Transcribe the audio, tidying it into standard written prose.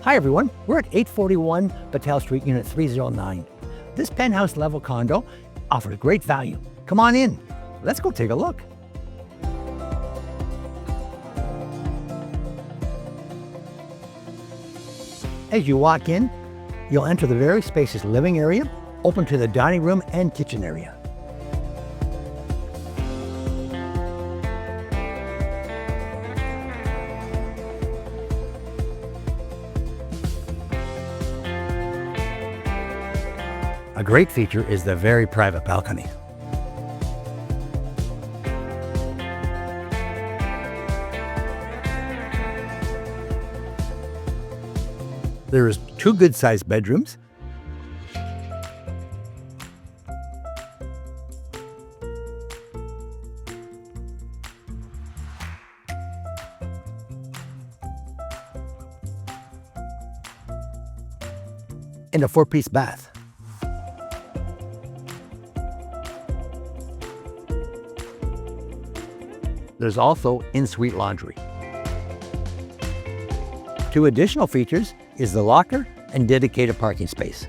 Hi everyone, we're at 841 Battell Street, Unit 309. This penthouse level condo offers great value. Come on in, let's go take a look. As you walk in, you'll enter the very spacious living area, open to the dining room and kitchen area. A great feature is the very private balcony. There is 2 good-sized bedrooms, and a 4-piece bath. There's also in-suite laundry. 2 additional features is the locker and dedicated parking space.